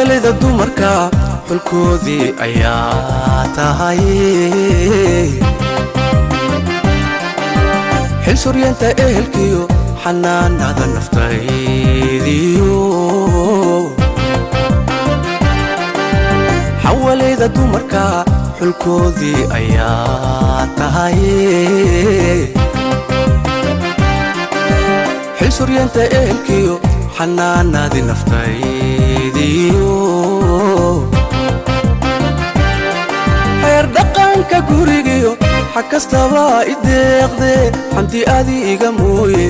حواليدا dumarka xulkoodii ayaa tahay xil suryeenta ehelkiyo xanaanada naftaydiyo حواليدا dumarka xulkoodii ayaa tahay xil suryeenta ehelkiyo xanaanada naftaydiyo dhaqanka gurigiyo xakastaba ideeqde xamdi adiga mooye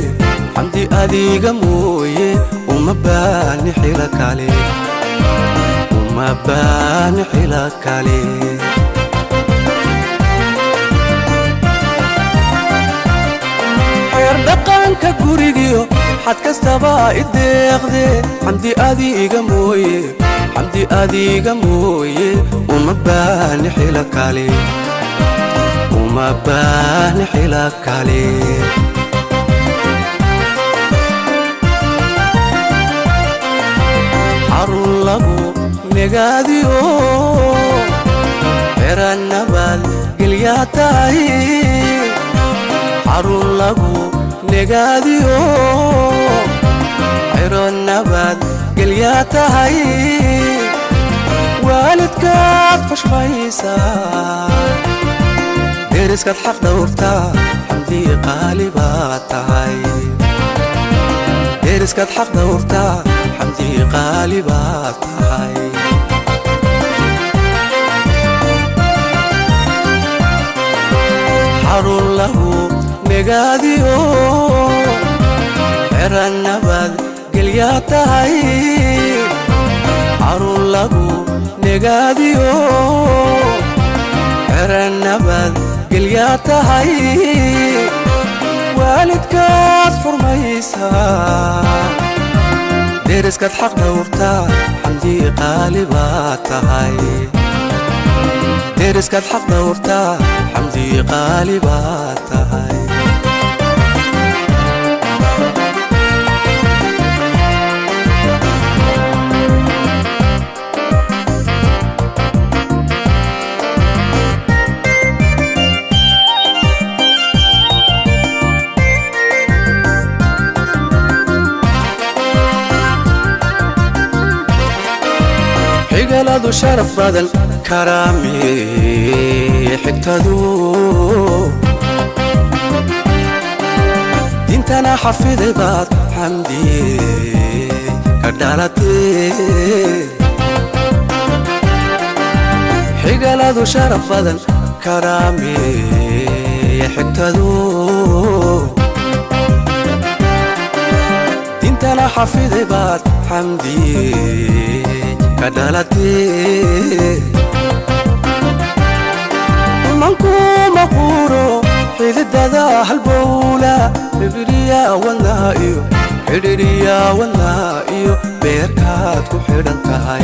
uma baani xila kale xeer dhaqanka gurigiyo xakastaba ideeqde xamdi adiga mooye uma baani xila kale xarun lagu negaadiyo xeranabad gelyaa tahay xarun lagu negaadiyo xeranabad gelyaa tahay waalidkaad fashmaysaa deriskaad xaq dhowrtaa xamdii qaali baad tahay deriskaad xaq dhowrtaa xamdii qaali baad tahay xarun lagu negaadiyo xeranabad gelyaa tahay xarun lagu negaadiyo xeranabad gelyaa tahay waalidkaad furmaysaa deriskaad xaq dhowrtaa xamdii qaali baad tahay deriskaad xaq dhowrtaa xamdii qaali baad tahay حجلادو شرف بدل كرامي حكتادو دينتنا حفيظي بعد حمدي كدالتي حجلادو شرف بدل كرامي حكتادو دينتنا حفيظي بعد حمدي كدالتي منكو مقورو حيدادا هالبولا حريريا والنائيو بيركات كو حيران تهاي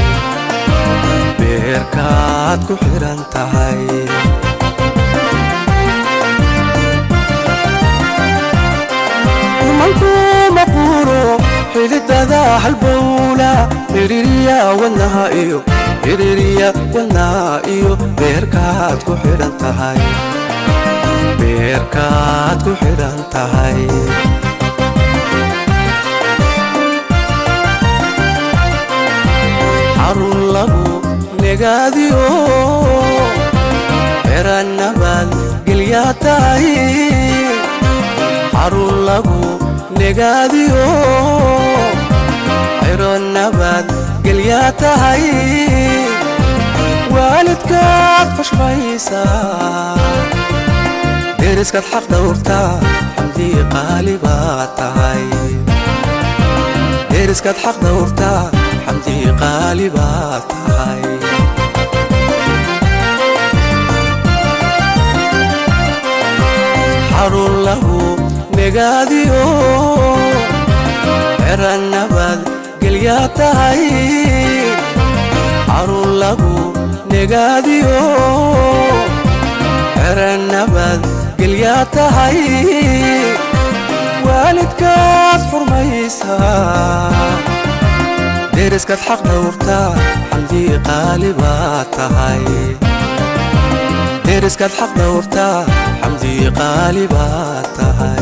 منكو مقورو حيدادا هالبولا حريريا والنائيو بيركات كو حيران تهاي حرون لغو نغاديو حيرانباد gelyaa tahay حرون لغو نغاديو حيرانباد gelyaa tahay waalidkaad fashmaysaa deriskaad xaq dhowrtaa xamdii qaali baad tahay deriskaad xaq dhowrtaa xamdii qaali baad tahay xarun lagu negaadiyo xeranabad gelyaa tahay xarun lagu negaadiyo xeranabad gelyaa tahay waalidkaad furmaysaa deeriskaad xaq dhowrtaa xamdii qaali baa tahay deeriskaad xaq dhowrtaa xamdii qaali baa tahay